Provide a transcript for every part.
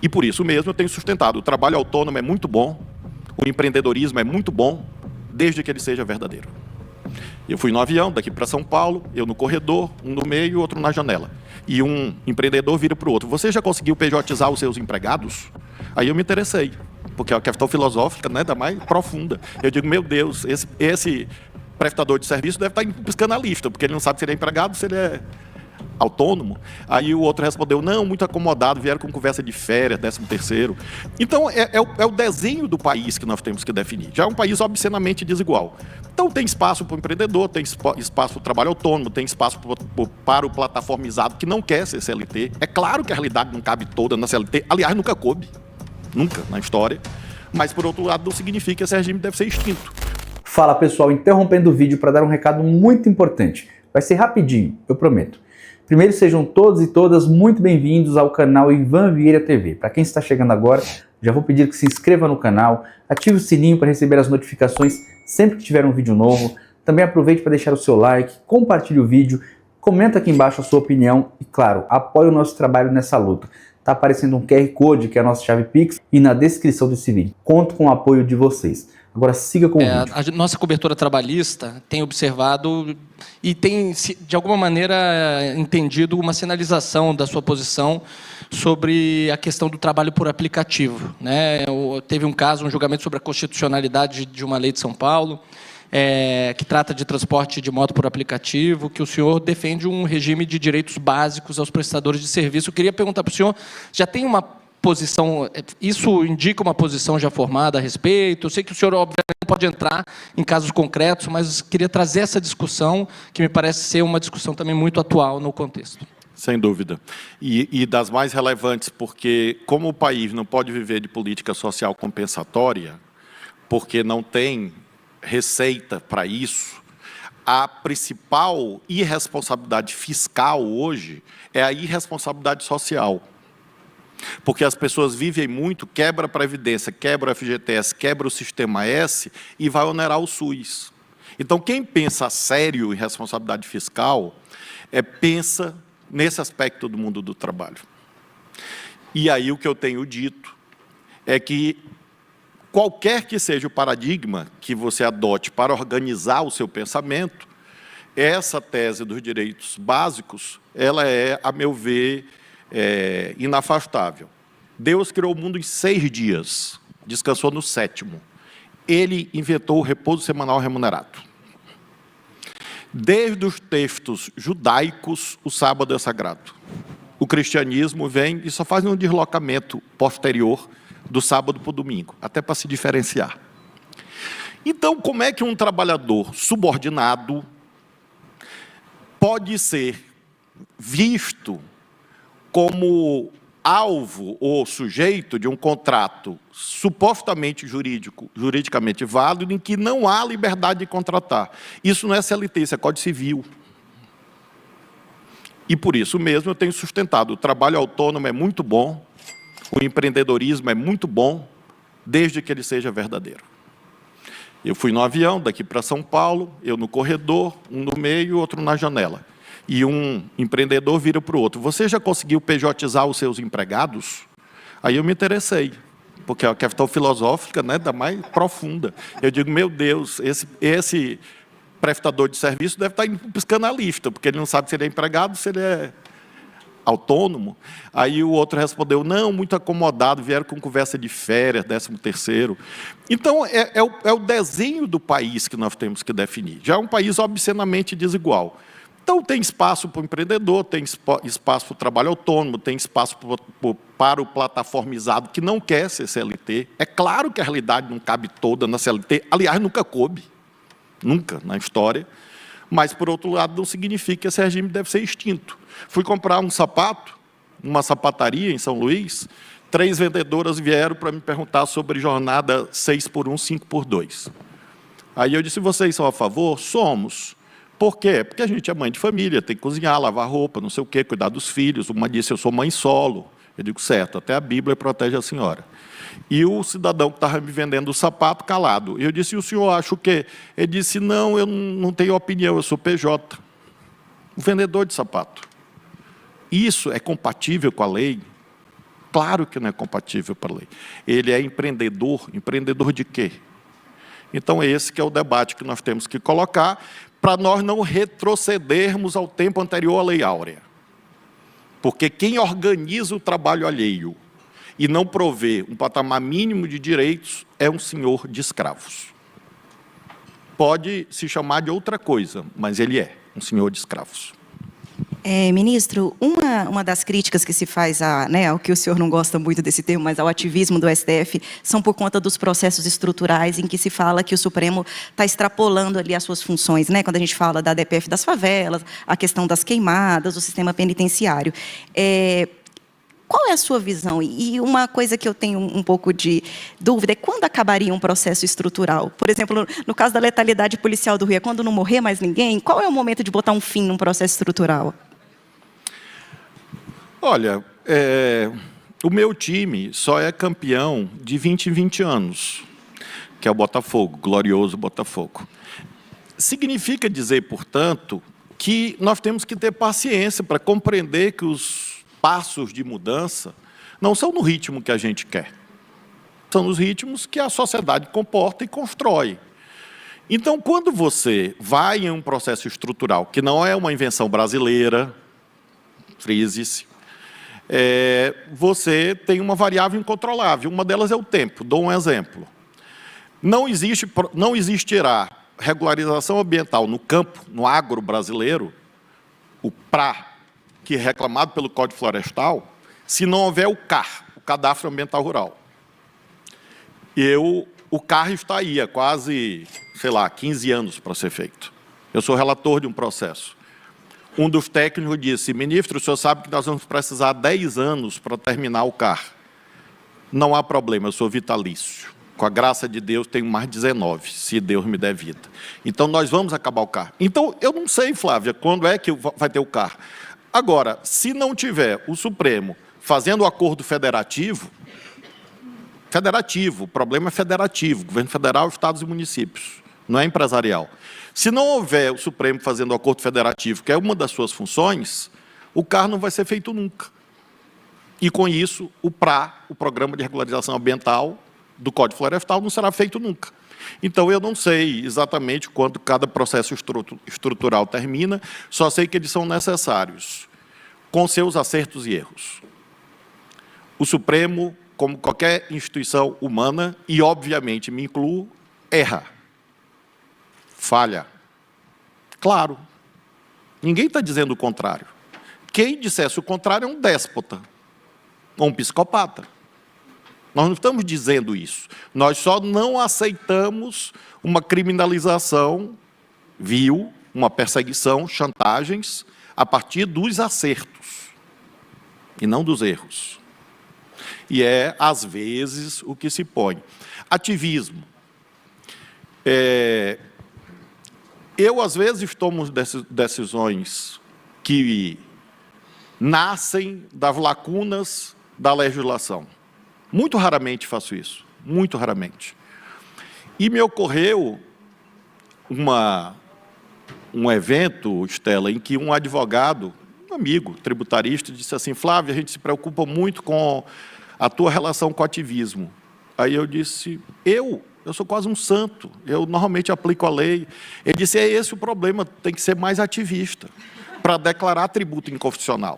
E por isso mesmo eu tenho sustentado. O trabalho autônomo é muito bom, o empreendedorismo é muito bom, desde que ele seja verdadeiro. Eu fui no avião daqui para São Paulo, eu no corredor, um no meio e outro na janela. E um empreendedor vira para o outro: você já conseguiu PJizar os seus empregados? Aí eu me interessei, porque é uma questão filosófica, né, da mais profunda. Eu digo, meu Deus, esse prestador de serviço deve estar em psicanalista, porque ele não sabe se ele é empregado, se ele é autônomo. Aí o outro respondeu, não, muito acomodado, vieram com conversa de férias, 13º. Então, é o desenho do país que nós temos que definir. Já é um país obscenamente desigual. Então, tem espaço para o empreendedor, tem espaço para o trabalho autônomo, tem espaço para o plataformizado que não quer ser CLT. É claro que a realidade não cabe toda na CLT. Aliás, nunca coube. Nunca, na história. Mas, por outro lado, não significa que esse regime deve ser extinto. Fala, pessoal, interrompendo o vídeo para dar um recado muito importante. Vai ser rapidinho, eu prometo. Primeiro, sejam todos e todas muito bem-vindos ao canal Ivan Vieira TV. Para quem está chegando agora, já vou pedir que se inscreva no canal, ative o sininho para receber as notificações sempre que tiver um vídeo novo. Também aproveite para deixar o seu like, compartilhe o vídeo, comenta aqui embaixo a sua opinião e, claro, apoie o nosso trabalho nessa luta. Está aparecendo um QR Code, que é a nossa chave Pix, e na descrição desse vídeo. Conto com o apoio de vocês. Agora siga com o vídeo. A nossa cobertura trabalhista tem observado e tem, de alguma maneira, entendido uma sinalização da sua posição sobre a questão do trabalho por aplicativo, né? Teve um caso, um julgamento sobre a constitucionalidade de uma lei de São Paulo, que trata de transporte de moto por aplicativo, que o senhor defende um regime de direitos básicos aos prestadores de serviço. Eu queria perguntar para o senhor, já tem uma posição, isso indica uma posição já formada a respeito? Eu sei que o senhor, obviamente, não pode entrar em casos concretos, mas queria trazer essa discussão, que me parece ser uma discussão também muito atual no contexto. Sem dúvida. E das mais relevantes, porque como o país não pode viver de política social compensatória, porque não tem receita para isso, a principal irresponsabilidade fiscal hoje é a irresponsabilidade social. Porque as pessoas vivem muito, quebra a Previdência, quebra o FGTS, quebra o Sistema S e vai onerar o SUS. Então, quem pensa sério em responsabilidade fiscal, pensa nesse aspecto do mundo do trabalho. E aí o que eu tenho dito é que qualquer que seja o paradigma que você adote para organizar o seu pensamento, essa tese dos direitos básicos, ela é, a meu ver, inafastável. Deus criou o mundo em 6 dias, descansou no 7º. Ele inventou o repouso semanal remunerado. Desde os textos judaicos, o sábado é sagrado. O cristianismo vem e só faz um deslocamento posterior do sábado para o domingo, até para se diferenciar. Então, como é que um trabalhador subordinado pode ser visto como alvo ou sujeito de um contrato supostamente juridicamente válido, em que não há liberdade de contratar? Isso não é CLT, isso é Código Civil. E por isso mesmo eu tenho sustentado. O trabalho autônomo é muito bom, o empreendedorismo é muito bom, desde que ele seja verdadeiro. Eu fui no avião daqui para São Paulo, eu no corredor, um no meio e outro na janela. E um empreendedor vira para o outro: você já conseguiu PJizar os seus empregados? Aí eu me interessei, porque é uma questão filosófica, né, da mais profunda. Eu digo, meu Deus, esse prestador de serviço deve estar em psicanalista, porque ele não sabe se ele é empregado, se ele é autônomo. Aí o outro respondeu, não, muito acomodado, vieram com conversa de férias, 13º. Então, é o desenho do país que nós temos que definir. Já é um país obscenamente desigual. Então, tem espaço para o empreendedor, tem espaço para o trabalho autônomo, tem espaço para o plataformizado que não quer ser CLT. É claro que a realidade não cabe toda na CLT, aliás, nunca coube, nunca na história, mas, por outro lado, não significa que esse regime deve ser extinto. Fui comprar um sapato, numa sapataria em São Luís, 3 vendedoras vieram para me perguntar sobre jornada 6x1, 5x2. Aí eu disse, vocês são a favor? Somos. Por quê? Porque a gente é mãe de família, tem que cozinhar, lavar roupa, não sei o quê, cuidar dos filhos. Uma disse, eu sou mãe solo. Eu digo, certo, até a Bíblia protege a senhora. E o cidadão que estava me vendendo o sapato, calado. Eu disse, e o senhor acha o quê? Ele disse, não, eu não tenho opinião, eu sou PJ. Um vendedor de sapato. Isso é compatível com a lei? Claro que não é compatível para a lei. Ele é empreendedor. Empreendedor de quê? Então, esse que é o debate que nós temos que colocar para nós não retrocedermos ao tempo anterior à Lei Áurea. Porque quem organiza o trabalho alheio e não provê um patamar mínimo de direitos é um senhor de escravos. Pode se chamar de outra coisa, mas ele é um senhor de escravos. Ministro, uma das críticas que se faz ao que o senhor não gosta muito desse termo, mas ao ativismo do STF, são por conta dos processos estruturais em que se fala que o Supremo está extrapolando ali as suas funções, quando a gente fala da DPF das favelas, a questão das queimadas, o sistema penitenciário. Qual é a sua visão? E uma coisa que eu tenho um pouco de dúvida é quando acabaria um processo estrutural? Por exemplo, no caso da letalidade policial do Rio, é quando não morrer mais ninguém? Qual é o momento de botar um fim num processo estrutural? Olha, o meu time só é campeão de 20 em 20 anos, que é o Botafogo, glorioso Botafogo. Significa dizer, portanto, que nós temos que ter paciência para compreender que os passos de mudança não são no ritmo que a gente quer. São nos ritmos que a sociedade comporta e constrói. Então, quando você vai em um processo estrutural, que não é uma invenção brasileira, frise-se, você tem uma variável incontrolável. Uma delas é o tempo. Dou um exemplo. Não existirá regularização ambiental no campo, no agro brasileiro, o PRA, que é reclamado pelo Código Florestal, se não houver o CAR, o Cadastro Ambiental Rural. O CAR está aí há quase, 15 anos para ser feito. Eu sou relator de um processo. Um dos técnicos disse, ministro, o senhor sabe que nós vamos precisar 10 anos para terminar o CAR. Não há problema, eu sou vitalício. Com a graça de Deus, tenho mais 19, se Deus me der vida. Então, nós vamos acabar o CAR. Então, eu não sei, Flávia, quando é que vai ter o CAR. Agora, se não tiver o Supremo fazendo o acordo federativo, o problema é federativo, governo federal, estados e municípios, não é empresarial. Se não houver o Supremo fazendo o acordo federativo, que é uma das suas funções, o CAR não vai ser feito nunca. E, com isso, o PRA, o Programa de Regularização Ambiental do Código Florestal, não será feito nunca. Então, eu não sei exatamente quando cada processo estrutural termina, só sei que eles são necessários, com seus acertos e erros. O Supremo, como qualquer instituição humana, e, obviamente, me incluo, erra. Falha. Claro. Ninguém está dizendo o contrário. Quem dissesse o contrário é um déspota, ou um psicopata. Nós não estamos dizendo isso. Nós só não aceitamos uma criminalização vil, uma perseguição, chantagens, a partir dos acertos, e não dos erros. E é, às vezes, o que se põe. Ativismo. Eu, às vezes, tomo decisões que nascem das lacunas da legislação. Muito raramente faço isso, muito raramente. E me ocorreu um evento, Estela, em que um advogado, um amigo tributarista, disse assim, Flávio, a gente se preocupa muito com a tua relação com o ativismo. Aí eu disse, eu sou quase um santo, eu normalmente aplico a lei. Ele disse, é esse o problema, tem que ser mais ativista para declarar tributo inconstitucional.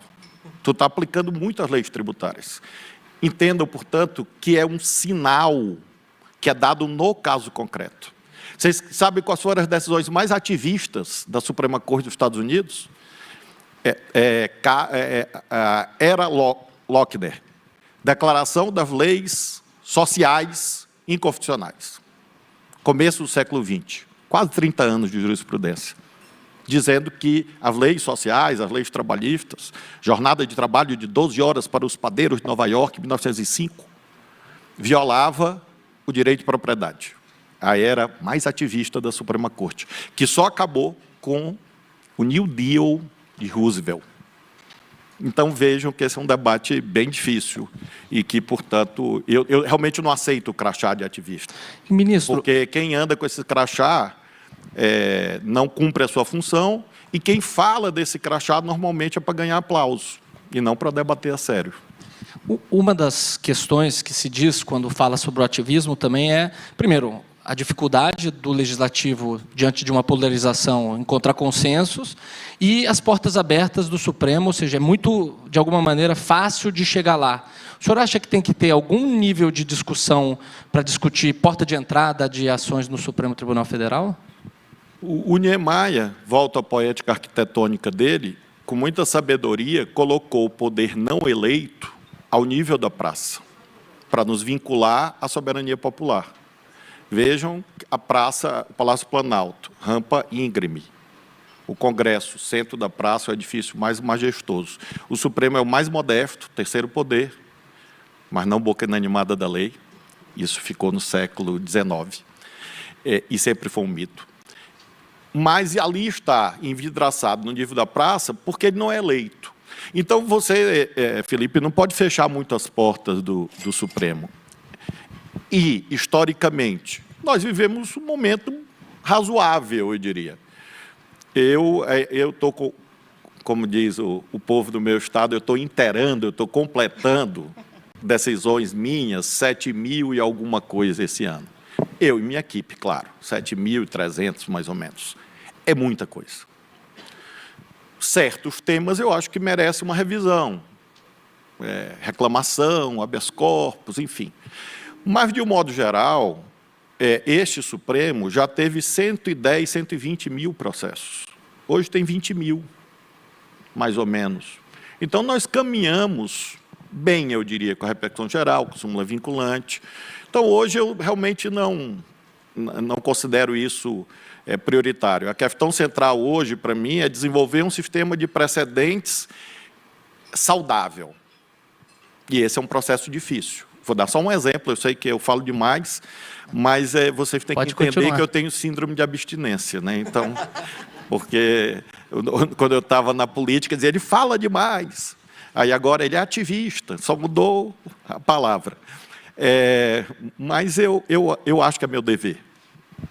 Tu está aplicando muito as leis tributárias. Entendam, portanto, que é um sinal que é dado no caso concreto. Vocês sabem quais foram as decisões mais ativistas da Suprema Corte dos Estados Unidos? Era Lochner. Declaração das leis sociais inconstitucionais. Começo do século XX. Quase 30 anos de jurisprudência. Dizendo que as leis sociais, as leis trabalhistas, jornada de trabalho de 12 horas para os padeiros de Nova York, em 1905, violava o direito de propriedade. A era mais ativista da Suprema Corte, que só acabou com o New Deal de Roosevelt. Então, vejam que esse é um debate bem difícil e que, portanto, eu realmente não aceito o crachá de ativista. Ministro, porque quem anda com esse crachá não cumpre a sua função, e quem fala desse crachá normalmente é para ganhar aplauso, e não para debater a sério. Uma das questões que se diz quando fala sobre o ativismo também é, primeiro, a dificuldade do legislativo, diante de uma polarização, encontrar consensos, e as portas abertas do Supremo, ou seja, é muito, de alguma maneira, fácil de chegar lá. O senhor acha que tem que ter algum nível de discussão para discutir porta de entrada de ações no Supremo Tribunal Federal? O Niemeyer, volta à poética arquitetônica dele, com muita sabedoria, colocou o poder não eleito ao nível da praça, para nos vincular à soberania popular. Vejam a praça, o Palácio Planalto, rampa íngreme. O Congresso, centro da praça, é o edifício mais majestoso. O Supremo é o mais modesto, terceiro poder, mas não boca inanimada da lei. Isso ficou no século XIX. E sempre foi um mito. Mas ali está envidraçado no nível da praça porque ele não é eleito. Então você, Felipe, não pode fechar muito as portas do Supremo. E, historicamente, nós vivemos um momento razoável, eu diria. Eu estou, como diz o povo do meu estado, eu estou inteirando, eu estou completando decisões minhas, 7.000 e alguma coisa esse ano. Eu e minha equipe, claro, 7.300 mais ou menos. É muita coisa. Certos temas eu acho que merecem uma revisão. Reclamação, habeas corpus, enfim. Mas, de um modo geral, este Supremo já teve 110, 120 mil processos. Hoje tem 20 mil, mais ou menos. Então, nós caminhamos bem, eu diria, com a repercussão geral, com súmula vinculante. Então, hoje, eu realmente não considero isso prioritário. A questão central hoje, para mim, é desenvolver um sistema de precedentes saudável. E esse é um processo difícil. Vou dar só um exemplo, eu sei que eu falo demais, mas vocês têm que entender que eu tenho síndrome de abstinência, né? Então, porque quando eu estava na política, dizia, ele fala demais. Aí agora ele é ativista, só mudou a palavra. Mas eu acho que é meu dever,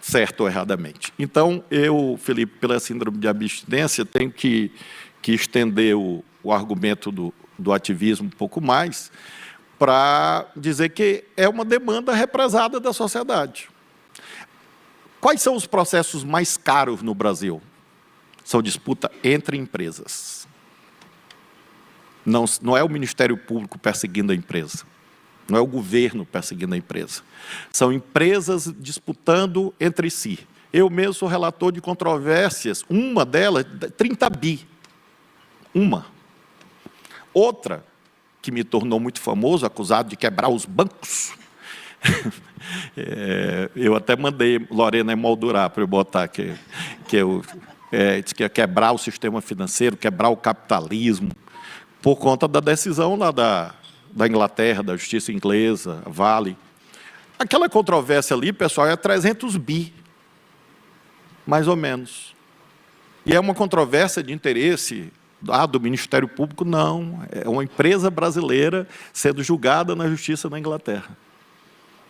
certo ou erradamente. Então, eu, Felipe, pela síndrome de abstinência, tenho que estender o argumento do ativismo um pouco mais, para dizer que é uma demanda represada da sociedade. Quais são os processos mais caros no Brasil? São disputa entre empresas. Não é o Ministério Público perseguindo a empresa. Não é o governo perseguindo a empresa. São empresas disputando entre si. Eu mesmo sou relator de controvérsias. Uma delas, 30 bi. Uma. Outra, que me tornou muito famoso, acusado de quebrar os bancos. Eu até mandei Lorena emoldurar para eu botar que disse que ia quebrar o sistema financeiro, quebrar o capitalismo, por conta da decisão lá da Inglaterra, da justiça inglesa, Vale. Aquela controvérsia ali, pessoal, é 300 bi, mais ou menos. E é uma controvérsia de interesse do Ministério Público, não. É uma empresa brasileira sendo julgada na justiça na Inglaterra.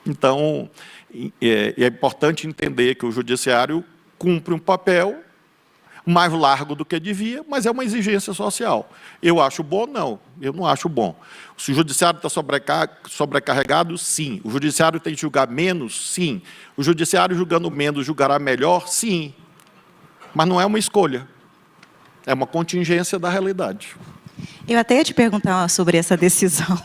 Então, é importante entender que o judiciário cumpre um papel mais largo do que devia, mas é uma exigência social. Eu acho bom? Não, eu não acho bom. Se o judiciário está sobrecarregado, sim. O judiciário tem que julgar menos? Sim. O judiciário julgando menos julgará melhor? Sim. Mas não é uma escolha. É uma contingência da realidade. Eu até ia te perguntar sobre essa decisão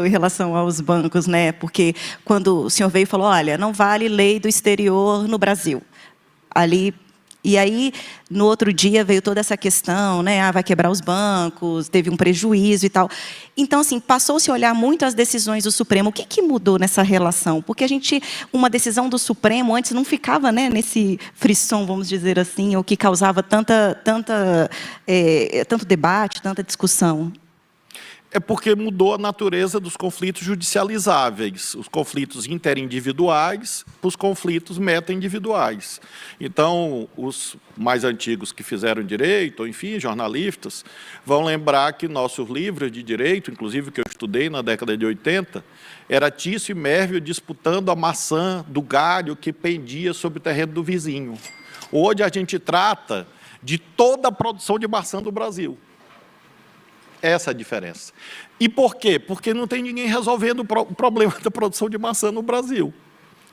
em relação aos bancos, né? Porque quando o senhor veio e falou, olha, não vale lei do exterior no Brasil. E aí, no outro dia, veio toda essa questão, né? Vai quebrar os bancos, teve um prejuízo e tal. Então, assim, passou-se a olhar muito as decisões do Supremo. O que mudou nessa relação? Porque uma decisão do Supremo antes não ficava, né, nesse frisson, vamos dizer assim, o que causava tanto debate, tanta discussão. É porque mudou a natureza dos conflitos judicializáveis, os conflitos interindividuais para os conflitos meta-individuais. Então, os mais antigos que fizeram direito, ou enfim, jornalistas, vão lembrar que nossos livros de direito, inclusive que eu estudei na década de 80, era Tício e Mérvio disputando a maçã do galho que pendia sobre o terreno do vizinho. Hoje a gente trata de toda a produção de maçã do Brasil. Essa é a diferença. E por quê? Porque não tem ninguém resolvendo o problema da produção de maçã no Brasil.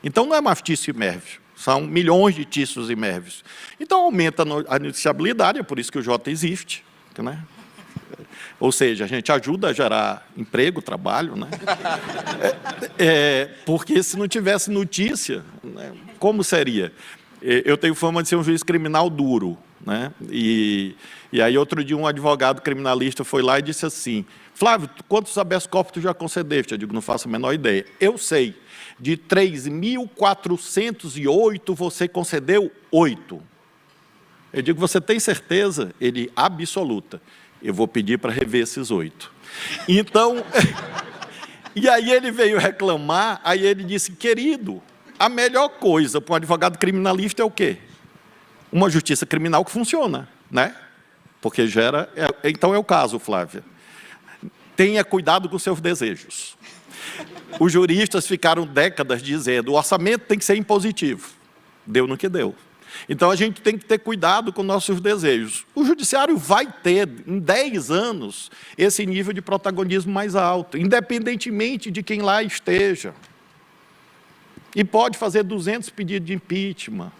Então, não é mais Tício e Mérvio, são milhões de Tícios e Mérvios. Então, aumenta a noticiabilidade, é por isso que o Jota existe, né? Ou seja, a gente ajuda a gerar emprego, trabalho, né? Porque se não tivesse notícia, né, como seria? Eu tenho fama de ser um juiz criminal duro, né? E aí, outro dia, um advogado criminalista foi lá e disse assim: Flávio, quantos habeas corpus tu já concedeste? Eu digo, não faço a menor ideia. Eu sei, de 3.408, você concedeu 8. Eu digo, você tem certeza? Ele, absoluta. Eu vou pedir para rever esses 8. Então, e aí ele veio reclamar, aí ele disse, querido, a melhor coisa para um advogado criminalista é o quê? Uma justiça criminal que funciona, né? Porque gera... Então é o caso, Flávia. Tenha cuidado com seus desejos. Os juristas ficaram décadas dizendo, o orçamento tem que ser impositivo. Deu no que deu. Então, a gente tem que ter cuidado com nossos desejos. O judiciário vai ter, em 10 anos, esse nível de protagonismo mais alto, independentemente de quem lá esteja. E pode fazer 200 pedidos de impeachment,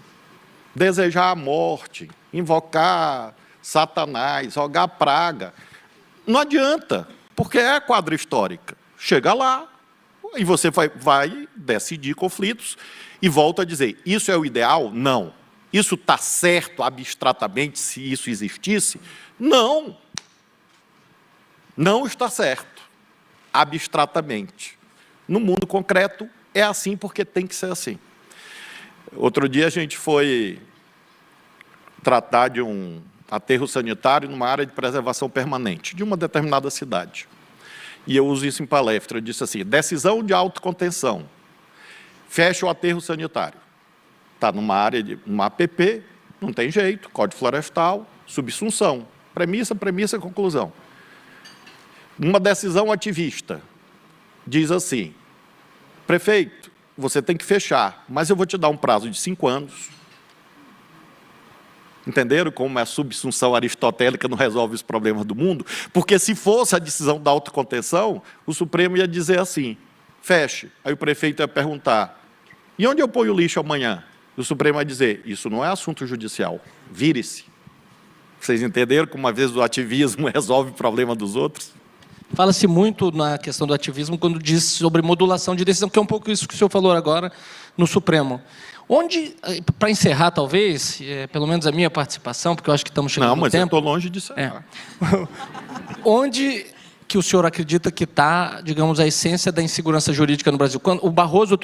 desejar a morte, invocar Satanás, jogar praga. Não adianta, porque é a quadra histórica. Chega lá, e você vai decidir conflitos, e volta a dizer, isso é o ideal? Não. Isso está certo abstratamente, se isso existisse? Não. Não está certo, abstratamente. No mundo concreto, é assim porque tem que ser assim. Outro dia a gente foi tratar de um aterro sanitário numa área de preservação permanente, de uma determinada cidade. E eu uso isso em palestra. Eu disse assim, decisão de autocontenção. Fecha o aterro sanitário. Está numa área, uma APP, não tem jeito, Código Florestal, subsunção. Premissa, conclusão. Uma decisão ativista diz assim, prefeito, você tem que fechar, mas eu vou te dar um prazo de 5 anos. Entenderam como a subsunção aristotélica não resolve os problemas do mundo? Porque se fosse a decisão da autocontenção, o Supremo ia dizer assim, feche. Aí o prefeito ia perguntar, e onde eu ponho o lixo amanhã? O Supremo vai dizer, isso não é assunto judicial, vire-se. Vocês entenderam como, às vezes, o ativismo resolve o problema dos outros? Fala-se muito na questão do ativismo quando diz sobre modulação de decisão, que é um pouco isso que o senhor falou agora no Supremo. Onde, para encerrar, talvez, pelo menos a minha participação, porque eu acho que estamos chegando no tempo... Não, mas eu estou longe de encerrar. Onde que o senhor acredita que está, digamos, a essência da insegurança jurídica no Brasil? Quando o Barroso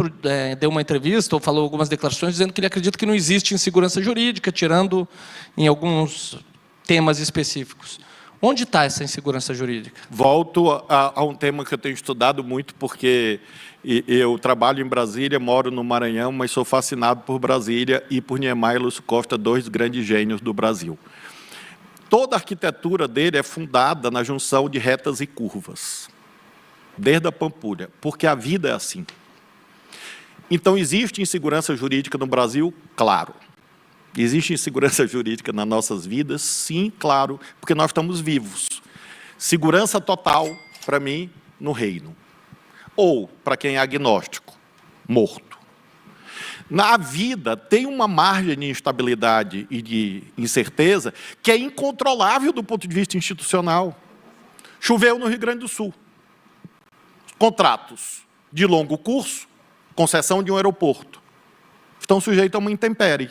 deu uma entrevista, ou falou algumas declarações, dizendo que ele acredita que não existe insegurança jurídica, tirando em alguns temas específicos. Onde está essa insegurança jurídica? Volto a um tema que eu tenho estudado muito, porque eu trabalho em Brasília, moro no Maranhão, mas sou fascinado por Brasília e por Niemeyer e Lúcio Costa, 2 grandes gênios do Brasil. Toda a arquitetura dele é fundada na junção de retas e curvas, desde a Pampulha, porque a vida é assim. Então, existe insegurança jurídica no Brasil? Claro. Existe insegurança jurídica nas nossas vidas? Sim, claro, porque nós estamos vivos. Segurança total, para mim, no reino. Ou, para quem é agnóstico, morto. Na vida, tem uma margem de instabilidade e de incerteza que é incontrolável do ponto de vista institucional. Choveu no Rio Grande do Sul. Contratos de longo curso, concessão de um aeroporto, estão sujeitos a uma intempérie.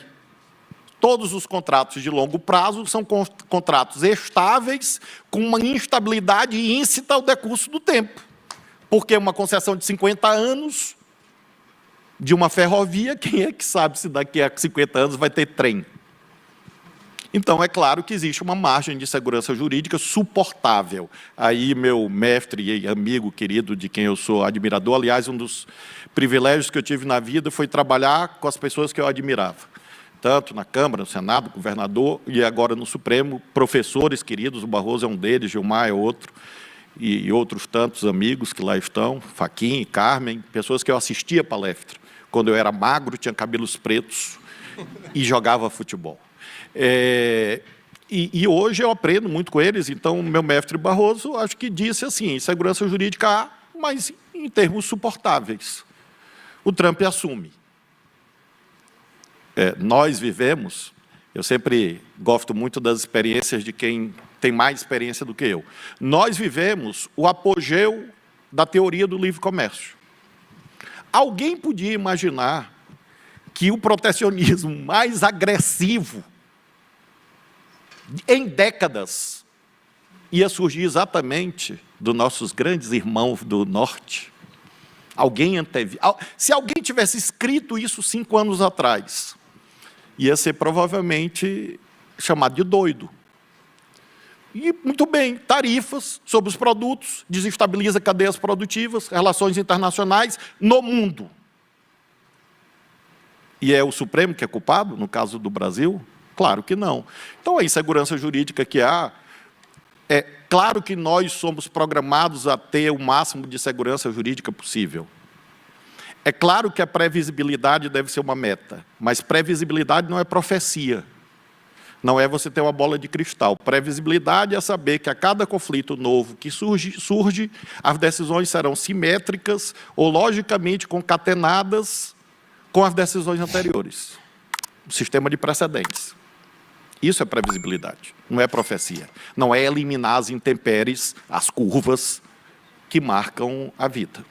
Todos os contratos de longo prazo são contratos estáveis, com uma instabilidade íncita ao decurso do tempo. Porque uma concessão de 50 anos de uma ferrovia, quem é que sabe se daqui a 50 anos vai ter trem? Então, é claro que existe uma margem de segurança jurídica suportável. Aí, meu mestre e amigo querido, de quem eu sou admirador, aliás, um dos privilégios que eu tive na vida foi trabalhar com as pessoas que eu admirava. Tanto na Câmara, no Senado, governador, e agora no Supremo, professores queridos, o Barroso é um deles, Gilmar é outro, e outros tantos amigos que lá estão, Fachin, Carmen, pessoas que eu assistia palestra. Quando eu era magro, tinha cabelos pretos e jogava futebol. E hoje eu aprendo muito com eles, então meu mestre Barroso acho que disse assim, segurança jurídica há, mas em termos suportáveis. O Trump assume. Nós vivemos, eu sempre gosto muito das experiências de quem tem mais experiência do que eu. Nós vivemos o apogeu da teoria do livre comércio. Alguém podia imaginar que o protecionismo mais agressivo em décadas ia surgir exatamente dos nossos grandes irmãos do Norte? Se alguém tivesse escrito isso 5 anos atrás, ia ser provavelmente chamado de doido. E, muito bem, tarifas sobre os produtos, desestabiliza cadeias produtivas, relações internacionais no mundo. E é o Supremo que é culpado, no caso do Brasil? Claro que não. Então, a insegurança jurídica que há, é claro que nós somos programados a ter o máximo de segurança jurídica possível. É claro que a previsibilidade deve ser uma meta, mas previsibilidade não é profecia. Não é você ter uma bola de cristal. Previsibilidade é saber que a cada conflito novo que surge, as decisões serão simétricas ou logicamente concatenadas com as decisões anteriores. Um sistema de precedentes. Isso é previsibilidade, não é profecia. Não é eliminar as intempéries, as curvas que marcam a vida.